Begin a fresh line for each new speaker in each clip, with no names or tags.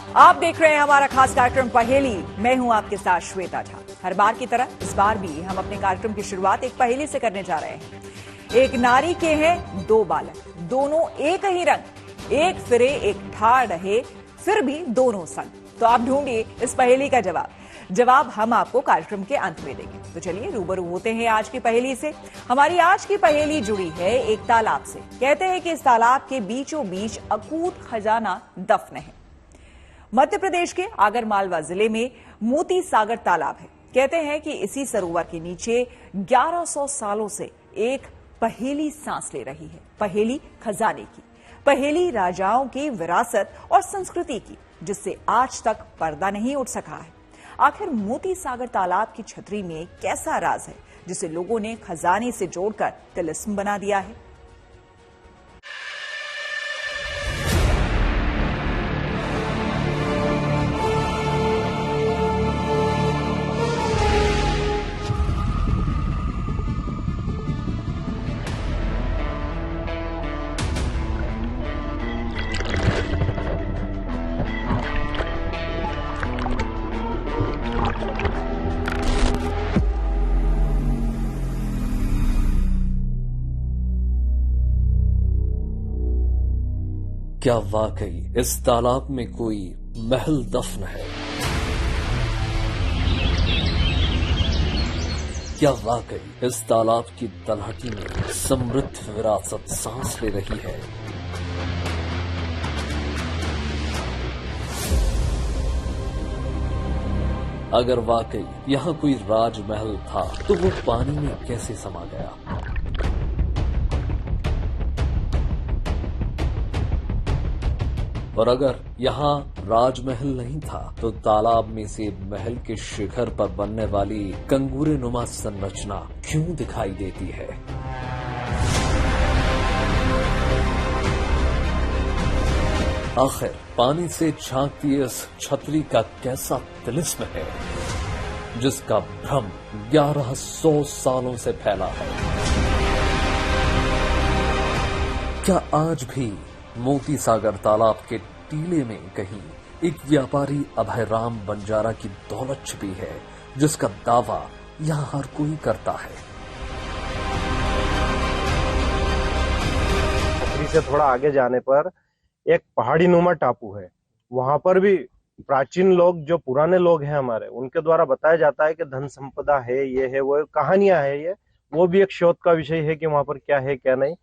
आप देख रहे हैं हमारा खास कार्यक्रम पहेली। मैं हूं आपके साथ श्वेता झा। हर बार की तरह इस बार भी हम अपने कार्यक्रम की शुरुआत एक पहेली से करने जा रहे हैं। एक नारी के हैं दो बालक, दोनों एक ही रंग, एक फिरे एक ठाड़ रहे, फिर भी दोनों संग। तो आप ढूंढिए इस पहेली का जवाब हम आपको कार्यक्रम के अंत में देंगे। तो चलिए रूबरू होते हैं आज की पहेली से। हमारी आज की पहेली जुड़ी है एक तालाब से। कहते हैं कि इस तालाब के बीचों बीच अकूत खजाना दफन है। मध्य प्रदेश के आगरमालवा जिले में मोती सागर तालाब है। कहते हैं कि इसी सरोवर के नीचे 1100 सालों से एक पहेली सांस ले रही है। पहेली खजाने की, पहेली राजाओं की विरासत और संस्कृति की, जिससे आज तक पर्दा नहीं उठ सका है। आखिर मोती सागर तालाब की छतरी में कैसा राज है जिसे लोगों ने खजाने से जोड़कर तिलिस्म बना दिया है।
क्या वाकई इस तालाब में कोई महल दफन है? क्या वाकई इस तालाब की तलहटी में समृद्ध विरासत सांस ले रही है? अगर वाकई यहाँ कोई राजमहल था तो वो पानी में कैसे समा गया? और अगर यहाँ राजमहल नहीं था तो तालाब में से महल के शिखर पर बनने वाली कंगूरे नुमा संरचना क्यों दिखाई देती है? आखिर पानी से झांकती इस छतरी का कैसा तिलिस्म है जिसका भ्रम 1100 सालों से फैला है? क्या आज भी मोती सागर तालाब के टीले में कहीं एक व्यापारी अभयराम बंजारा की दौलत छिपी है जिसका दावा यहां हर कोई करता है?
छतरी से थोड़ा आगे जाने पर एक पहाड़ी नुमा टापू है। वहां पर भी प्राचीन लोग, जो पुराने लोग हैं हमारे, उनके द्वारा बताया जाता है कि धन संपदा है, ये है, वो कहानियां है। ये वो भी एक शोध का विषय है कि वहां पर क्या है क्या नहीं।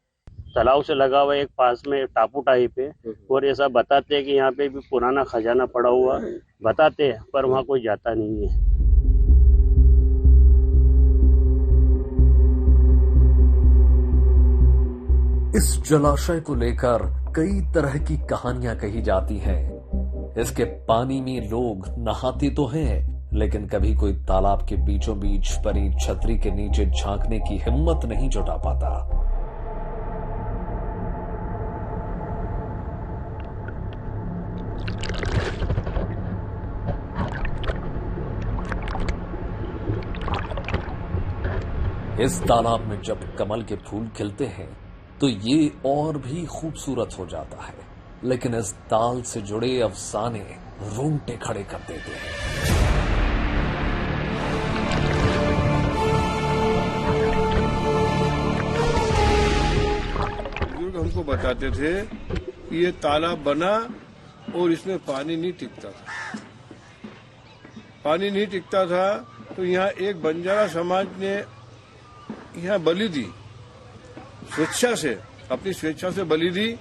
तालाब से लगा हुआ एक पास में टापू टाइप है और ऐसा बताते हैं कि यहाँ पे भी पुराना खजाना पड़ा हुआ बताते हैं, पर वहाँ कोई जाता नहीं है।
इस जलाशय को लेकर कई तरह की कहानियां कही जाती हैं। इसके पानी में लोग नहाते तो हैं, लेकिन कभी कोई तालाब के बीचों बीच बनी छतरी के नीचे झांकने की हिम्मत नहीं जुटा पाता। इस तालाब में जब कमल के फूल खिलते हैं तो ये और भी खूबसूरत हो जाता है, लेकिन इस ताल से जुड़े अफसाने रोंगटे खड़े कर देते हैं।
बुजुर्ग हमको बताते थे कि ये तालाब बना और इसमें पानी नहीं टिकता था। पानी नहीं टिकता था तो यहाँ एक बंजारा समाज ने यहाँ बलि दी, स्वेच्छा से, अपनी स्वेच्छा से बलि दी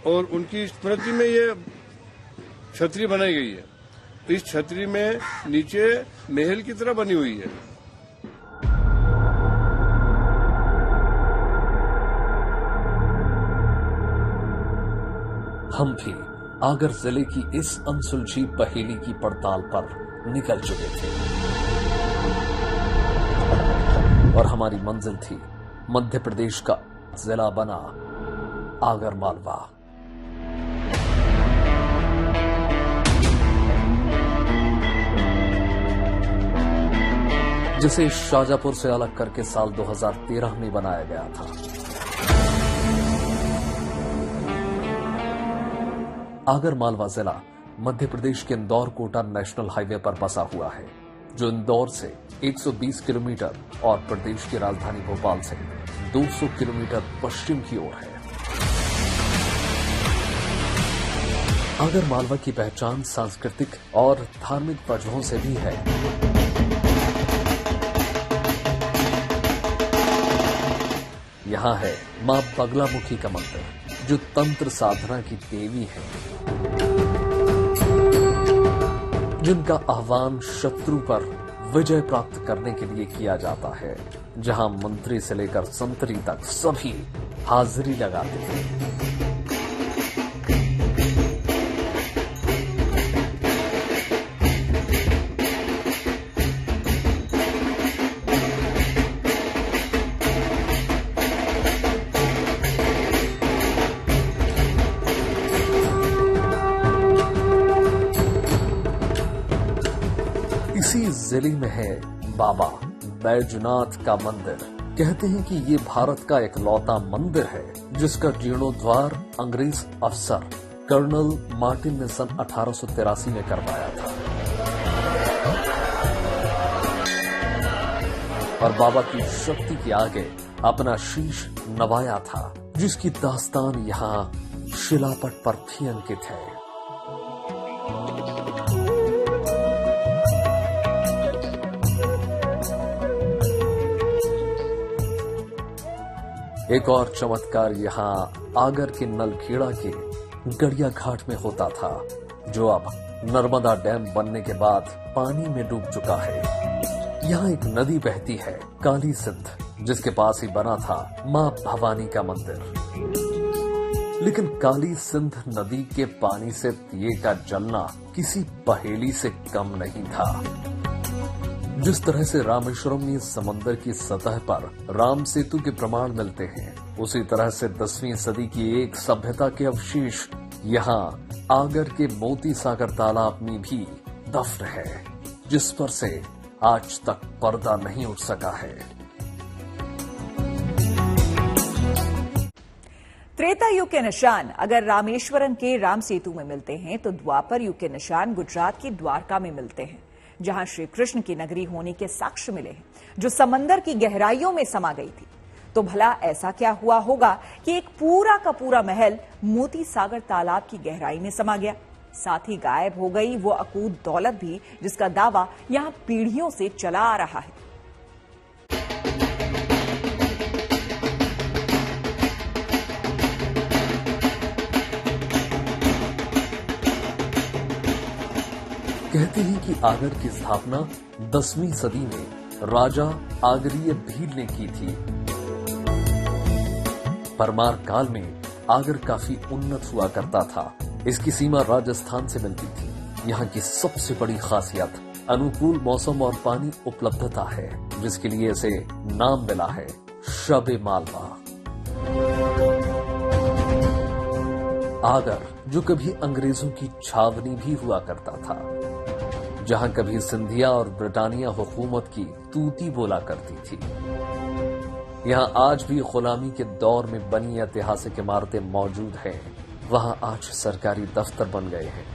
और उनकी स्मृति में ये छतरी बनाई गई है। तो इस छतरी में नीचे महल की तरह बनी हुई है।
हम भी आगर जिले की इस अनसुलझी पहेली की पड़ताल पर निकल चुके थे और हमारी मंजिल थी मध्य प्रदेश का जिला बना आगरमालवा। जिसे शाजापुर से अलग करके साल 2013 में बनाया गया था। आगरमालवा जिला मध्य प्रदेश के इंदौर कोटा नेशनल हाईवे पर बसा हुआ है, जो इंदौर से 120 किलोमीटर और प्रदेश की राजधानी भोपाल से 200 किलोमीटर पश्चिम की ओर है। आगर मालवा की पहचान सांस्कृतिक और धार्मिक वजहों से भी है। यहाँ है मां बगलामुखी का मंदिर, जो तंत्र साधना की देवी है, जिनका आह्वान शत्रु पर विजय प्राप्त करने के लिए किया जाता है, जहां मंत्री से लेकर संतरी तक सभी हाजिरी लगाते हैं। इसी जिले में है बाबा बैजनाथ का मंदिर। कहते हैं कि ये भारत का इकलौता मंदिर है जिसका जीर्णोद्धार अंग्रेज अफसर कर्नल मार्टिन ने सन 1883 में करवाया था और बाबा की शक्ति के आगे अपना शीश नवाया था, जिसकी दास्तान यहाँ शिलापट पर भी अंकित है। एक और चमत्कार यहाँ आगर के नलखेड़ा के गड़िया घाट में होता था, जो अब नर्मदा डैम बनने के बाद पानी में डूब चुका है। यहाँ एक नदी बहती है काली सिंध, जिसके पास ही बना था मां भवानी का मंदिर। लेकिन काली सिंध नदी के पानी से दिए का जलना किसी पहेली से कम नहीं था। जिस तरह से रामेश्वरम में समंदर की सतह पर राम सेतु के प्रमाण मिलते हैं, उसी तरह से 10वीं सदी की एक सभ्यता के अवशेष यहाँ आगर के मोती सागर तालाब में भी दफन है, जिस पर से आज तक पर्दा नहीं उठ सका है।
त्रेता युग के निशान अगर रामेश्वरम के राम सेतु में मिलते हैं, तो द्वापर युग के निशान गुजरात की द्वारका में मिलते हैं, जहां श्री कृष्ण की नगरी होने के साक्ष्य मिले हैं, जो समंदर की गहराइयों में समा गई थी। तो भला ऐसा क्या हुआ होगा कि एक पूरा का पूरा महल मोती सागर तालाब की गहराई में समा गया, साथ ही गायब हो गई वो अकूत दौलत भी, जिसका दावा यहां पीढ़ियों से चला आ रहा है।
कहते हैं कि आगर की स्थापना 10वीं सदी में राजा आगरीय भील ने की थी। परमार काल में आगर काफी उन्नत हुआ करता था। इसकी सीमा राजस्थान से मिलती थी। यहाँ की सबसे बड़ी खासियत अनुकूल मौसम और पानी उपलब्धता है, जिसके लिए इसे नाम मिला है शबे मालवा। आगर, जो कभी अंग्रेजों की छावनी भी हुआ करता था, जहां कभी सिंधिया और ब्रिटानिया हुकूमत की तूती बोला करती थी। यहां आज भी गुलामी के दौर में बनी ऐतिहासिक इमारतें मौजूद हैं। वहां आज सरकारी दफ्तर बन गए हैं।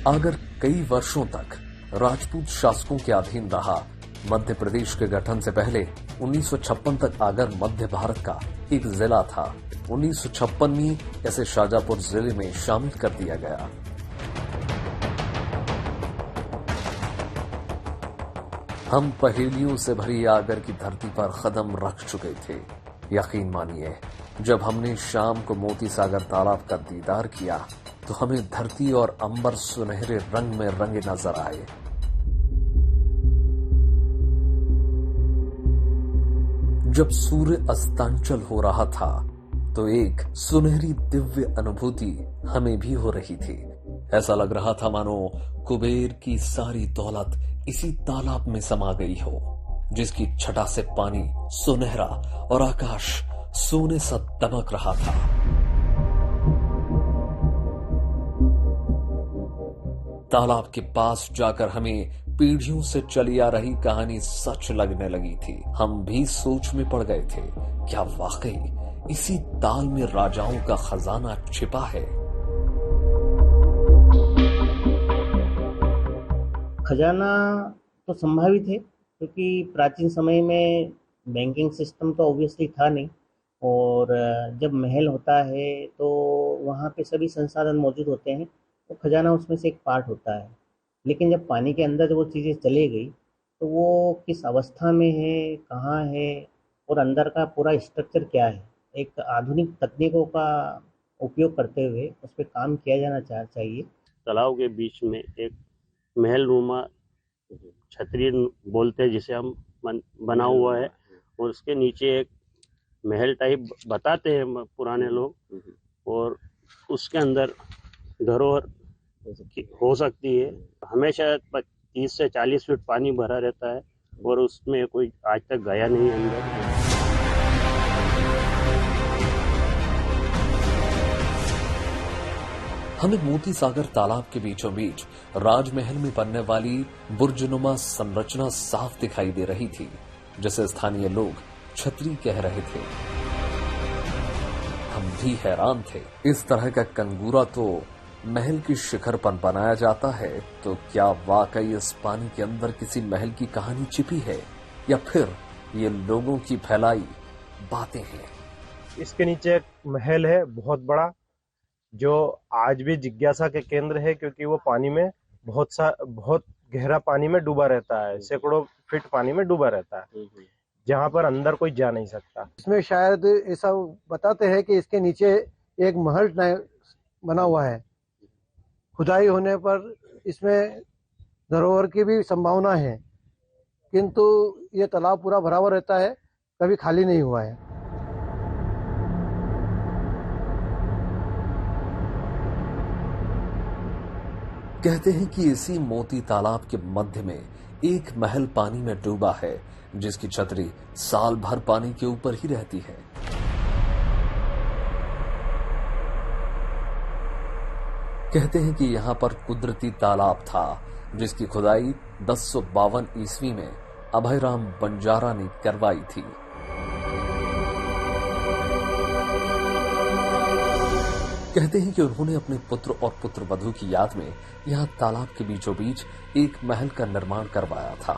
आगर कई वर्षों तक राजपूत शासकों के अधीन रहा। मध्य प्रदेश के गठन से पहले 1956 तक आगर मध्य भारत का एक जिला था। 1956 में इसे शाजापुर जिले में शामिल कर दिया गया। हम पहेलियों से भरी आगर की धरती पर कदम रख चुके थे। यकीन मानिए, जब हमने शाम को मोती सागर तालाब का दीदार किया, तो हमें धरती और अंबर सुनहरे रंग में रंगे नजर आए। जब सूर्य अस्तांचल हो रहा था, तो एक सुनहरी दिव्य अनुभूति हमें भी हो रही थी। ऐसा लग रहा था मानो कुबेर की सारी दौलत इसी तालाब में समा गई हो, जिसकी छटा से पानी सुनहरा और आकाश सोने सा दमक रहा था। तालाब के पास जाकर हमें पीढ़ियों से चली आ रही कहानी सच लगने लगी थी। हम भी सोच में पड़ गए थे, क्या वाकई इसी ताल में राजाओं का खजाना छिपा है।
खजाना तो संभावित है, क्योंकि प्राचीन समय में बैंकिंग सिस्टम तो ऑब्वियसली था नहीं, और जब महल होता है तो वहाँ पे सभी संसाधन मौजूद होते हैं, तो खजाना उसमें से एक पार्ट होता है। लेकिन जब पानी के अंदर वो चीज़ें चले गई तो वो किस अवस्था में है, कहाँ है, और अंदर का पूरा स्ट्रक्चर क्या है, एक आधुनिक तकनीकों का उपयोग करते हुए उस पर काम किया जाना चाहिए।
तालाब के बीच में एक महल नुमा छतरी बोलते हैं जिसे हम बना हुआ है, और उसके नीचे एक महल टाइप बताते हैं पुराने लोग, और उसके अंदर धरोहर हो सकती है। हमेशा 30 से 40 फीट पानी भरा रहता है, और उसमें कोई आज तक गया नहीं अंदर।
हमें मोती सागर तालाब के बीचों बीच राजमहल में बनने वाली बुर्जनुमा संरचना साफ दिखाई दे रही थी, जिसे स्थानीय लोग छतरी कह रहे थे। हम भी हैरान थे। इस तरह का कंगूरा तो महल की शिखर पर बनाया जाता है, तो क्या वाकई इस पानी के अंदर किसी महल की कहानी छिपी है, या फिर ये लोगों की फैलाई बातें हैं?
इसके नीचे एक महल है बहुत बड़ा, जो आज भी जिज्ञासा के केंद्र है, क्योंकि वो पानी में बहुत गहरा पानी में डूबा रहता है, सैकड़ों फीट पानी में डूबा रहता है, जहाँ पर अंदर कोई जा नहीं सकता।
इसमें शायद ऐसा बताते हैं कि इसके नीचे एक महल बना हुआ है। खुदाई होने पर इसमें धरोहर की भी संभावना है, किंतु ये तालाब पूरा भरा हुआ रहता है, कभी खाली नहीं हुआ है।
कहते हैं कि इसी मोती तालाब के मध्य में एक महल पानी में डूबा है, जिसकी छतरी साल भर पानी के ऊपर ही रहती है। कहते हैं कि यहां पर कुदरती तालाब था, जिसकी खुदाई 1052 ईस्वी में अभयराम बंजारा ने करवाई थी। कहते हैं कि उन्होंने अपने पुत्र और पुत्रवधू की याद में यहां तालाब के बीचों बीच एक महल का निर्माण करवाया था।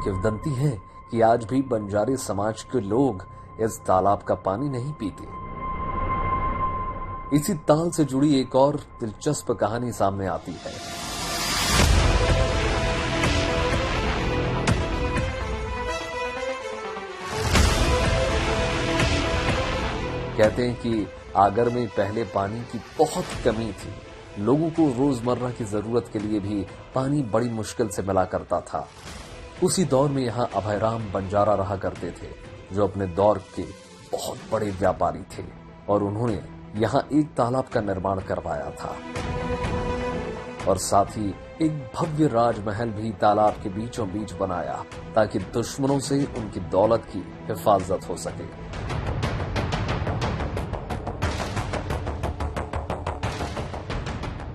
किंवदंती है कि आज भी बंजारे समाज के लोग इस तालाब का पानी नहीं पीते। इसी ताल से जुड़ी एक और दिलचस्प कहानी सामने आती है। कहते हैं कि आगर में पहले पानी की बहुत कमी थी। लोगों को रोजमर्रा की जरूरत के लिए भी पानी बड़ी मुश्किल से मिला करता था। उसी दौर में यहाँ अभयराम बंजारा रहा करते थे, जो अपने दौर के बहुत बड़े व्यापारी थे, और उन्होंने यहाँ एक तालाब का निर्माण करवाया था, और साथ ही एक भव्य राजमहल भी तालाब के बीचों बीच बनाया, ताकि दुश्मनों से उनकी दौलत की हिफाजत हो सके।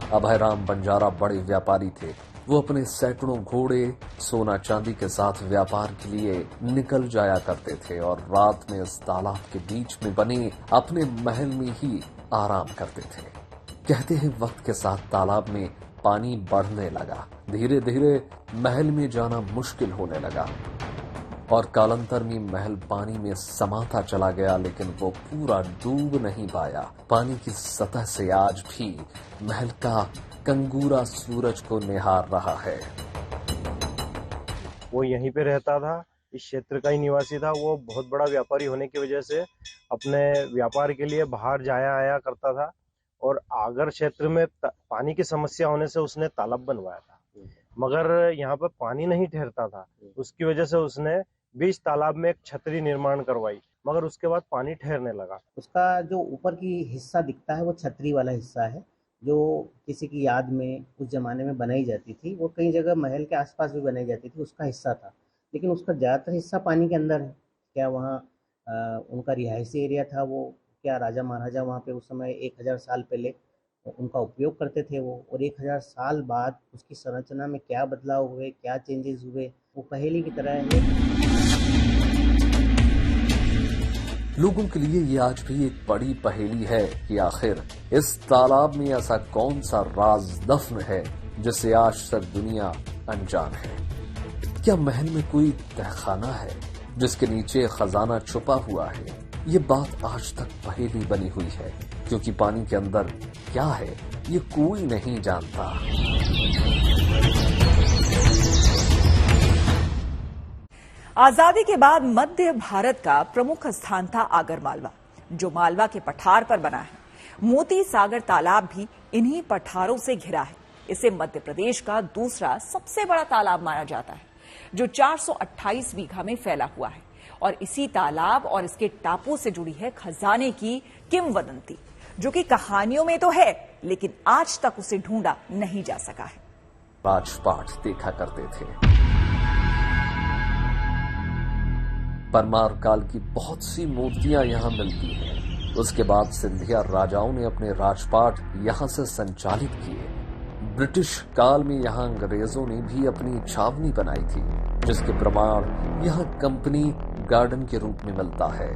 अभयराम बंजारा बड़े व्यापारी थे। वो अपने सैकड़ों घोड़े सोना चांदी के साथ व्यापार के लिए निकल जाया करते थे, और रात में इस तालाब के बीच में बने अपने महल में ही आराम करते थे। कहते हैं वक्त के साथ तालाब में पानी बढ़ने लगा, धीरे धीरे महल में जाना मुश्किल होने लगा, और कालांतर में महल पानी में समाता चला गया, लेकिन वो पूरा डूब नहीं पाया। पानी की सतह से आज भी महल का कंगूरा सूरज को निहार रहा है।
वो यहीं पे रहता था, इस क्षेत्र का ही निवासी था। वो बहुत बड़ा व्यापारी होने की वजह से अपने व्यापार के लिए बाहर जाया आया करता था, और आगर क्षेत्र में पानी की समस्या होने से उसने तालाब बनवाया था, मगर यहाँ पर पानी नहीं ठहरता था। उसकी वजह से उसने बीच तालाब में एक छतरी निर्माण करवाई, मगर उसके बाद पानी ठहरने लगा।
उसका जो ऊपर की हिस्सा दिखता है वो छतरी वाला हिस्सा है, जो किसी की याद में उस जमाने में बनाई जाती थी। वो कई जगह महल के आसपास भी बनाई जाती थी, उसका हिस्सा था, लेकिन उसका ज़्यादातर हिस्सा पानी के अंदर है। क्या वहाँ उनका रिहायशी एरिया था? वो क्या राजा महाराजा वहाँ पे उस समय 1000 साल पहले उनका उपयोग करते थे वो, और 1000 साल बाद उसकी संरचना में क्या बदलाव हुए, क्या चेंजेस हुए, वो पहेली की तरह है।
लोगों के लिए ये आज भी एक बड़ी पहेली है कि आखिर इस तालाब में ऐसा कौन सा राज दफन है जिसे आज तक दुनिया अनजान है। क्या महल में कोई तहखाना है जिसके नीचे खजाना छुपा हुआ है? ये बात आज तक पहेली बनी हुई है, क्योंकि पानी के अंदर क्या है ये कोई नहीं जानता।
आजादी के बाद मध्य भारत का प्रमुख स्थान था आगरमालवा, जो मालवा के पठार पर बना है। मोती सागर तालाब भी इन्हीं पठारों से घिरा है। इसे मध्य प्रदेश का दूसरा सबसे बड़ा तालाब माना जाता है, जो 428 बीघा में फैला हुआ है। और इसी तालाब और इसके टापू से जुड़ी है खजाने की किंवदंती, जो कि कहानियों में तो है, लेकिन आज तक उसे ढूंढा नहीं जा सका है।
राजपाट देखा करते थे। परमार काल की बहुत सी मूर्तियां यहां मिलती हैं। उसके बाद सिंधिया राजाओं ने अपने राजपाट यहां से संचालित किए। ब्रिटिश काल में यहां अंग्रेजों ने भी अपनी छावनी बनाई थी, जिसके प्रमाण यहां कंपनी गार्डन के रूप में मिलता है।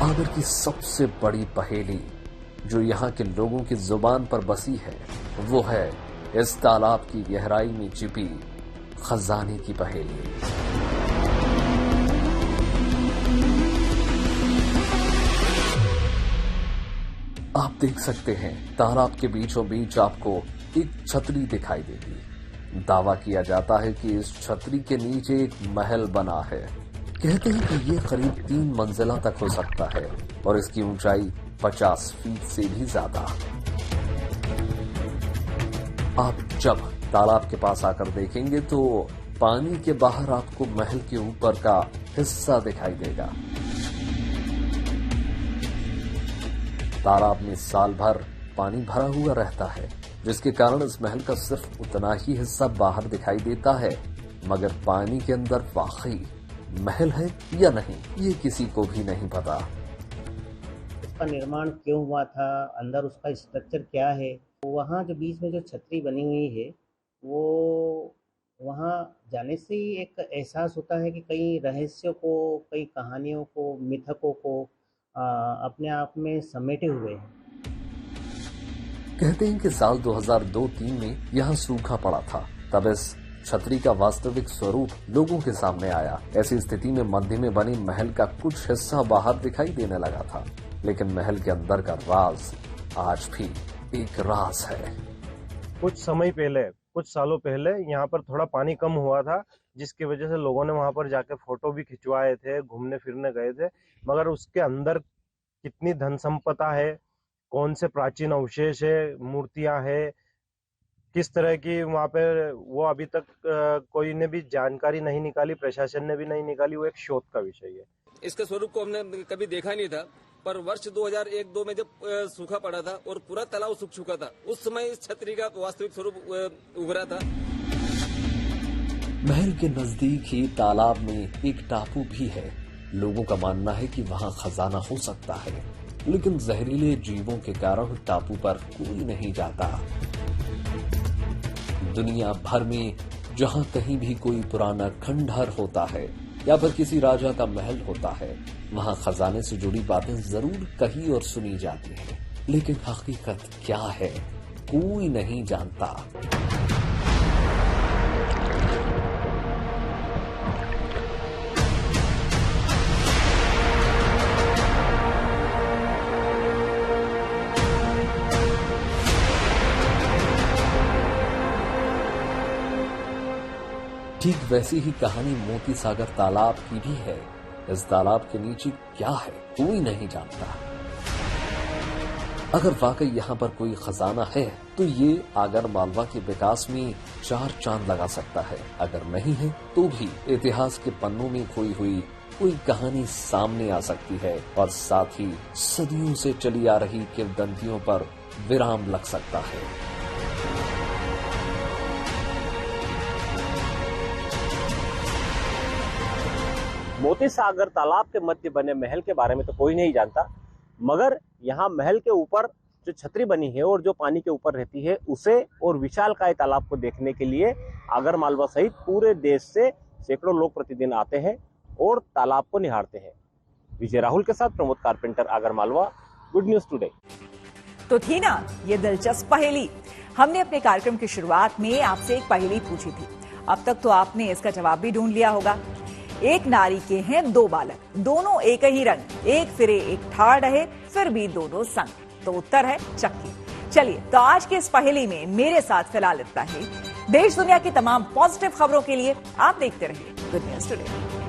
आगर की सबसे बड़ी पहेली जो यहां के लोगों की जुबान पर बसी है, वो है इस तालाब की गहराई में छिपी खजाने की पहेली। आप देख सकते हैं तालाब के बीचों बीच आपको एक छतरी दिखाई देगी। दावा किया जाता है कि इस छतरी के नीचे एक महल बना है। कहते हैं कि ये करीब 3 मंजिला तक हो सकता है और इसकी ऊंचाई 50 फीट से भी ज्यादा। आप जब तालाब के पास आकर देखेंगे तो पानी के बाहर आपको महल के ऊपर का हिस्सा दिखाई देगा। तालाब में साल भर पानी भरा हुआ रहता है, जिसके कारण इस महल का सिर्फ उतना ही हिस्सा बाहर दिखाई देता है, मगर पानी के अंदर वाकई महल है या नहीं ये किसी को भी नहीं पता।
उसका निर्माण क्यों हुआ था, अंदर उसका स्ट्रक्चर क्या है, वहाँ जो बीच में जो छतरी बनी हुई है, वो वहाँ जाने से ही एक एहसास होता है कि कई रहस्यों को, कई कहानियों को, मिथकों को अपने आप में समेटे हुए हैं।
कहते हैं कि साल 2002-3 में यहाँ सूखा पड़ा था, तब इस छतरी का वास्तविक स्वरूप लोगों के सामने आया। ऐसी स्थिति में मध्य में बनी महल का कुछ हिस्सा बाहर दिखाई देने लगा था, लेकिन महल के अंदर का राज आज भी एक राज है।
कुछ समय पहले, कुछ सालों पहले यहाँ पर थोड़ा पानी कम हुआ था, जिसकी वजह से लोगों ने वहां पर जाके फोटो भी खिंचवाए थे, घूमने फिरने गए थे। मगर उसके अंदर कितनी धन संपदा है, कौन से प्राचीन अवशेष है, मूर्तियां है, किस तरह की वहां पे, वो अभी तक कोई ने भी जानकारी नहीं निकाली, प्रशासन ने भी नहीं निकाली। वो एक शोध का विषय है।
इसके स्वरूप को हमने कभी देखा नहीं था, पर वर्ष 2001-2 में जब सूखा पड़ा था और पूरा तालाब सूख चुका था, उस समय इस छतरी का वास्तविक स्वरूप उभरा था।
महल के नजदीक ही तालाब में एक टापू भी है। लोगों का मानना है कि वहां खजाना हो सकता है, लेकिन जहरीले जीवों के कारण टापू पर कोई नहीं जाता। दुनिया भर में जहां कहीं भी कोई पुराना खंडहर होता है या फिर किसी राजा का महल होता है, वहां खजाने से जुड़ी बातें जरूर कही और सुनी जाती हैं, लेकिन हकीकत क्या है कोई नहीं जानता। ठीक वैसी ही कहानी मोती सागर तालाब की भी है। इस तालाब के नीचे क्या है कोई नहीं जानता। अगर वाकई यहाँ पर कोई खजाना है तो ये आगर मालवा के विकास में 4 चांद लगा सकता है। अगर नहीं है तो भी इतिहास के पन्नों में खोई हुई कोई कहानी सामने आ सकती है और साथ ही सदियों से चली आ रही किंवदंतियों पर विराम लग सकता है।
मोती सागर तालाब के मध्य बने महल के बारे में तो कोई नहीं जानता, मगर यहाँ महल के ऊपर जो छतरी बनी है और जो पानी के ऊपर रहती है उसे और विशालकाय तालाब को देखने के लिए आगर मालवा सहित पूरे देश से सैकड़ों लोग प्रतिदिन आते हैं और तालाब को निहारते हैं। विजय राहुल के साथ Pramod carpenter, Agar Malwa, good news today.
तो थी ना ये दिलचस्प पहेली। हमने अपने कार्यक्रम की शुरुआत में आपसे एक पहेली पूछी थी। अब तक तो आपने इसका जवाब भी ढूंढ लिया होगा। एक नारी के हैं दो बालक, दोनों एक ही रंग, एक फिरे एक ठाड़ रहे, फिर भी दोनों संग। तो उत्तर है चक्की। चलिए, तो आज की इस पहेली में मेरे साथ फिलहाल इतना ही। देश दुनिया की तमाम पॉजिटिव खबरों के लिए आप देखते रहिए गुड न्यूज टुडे।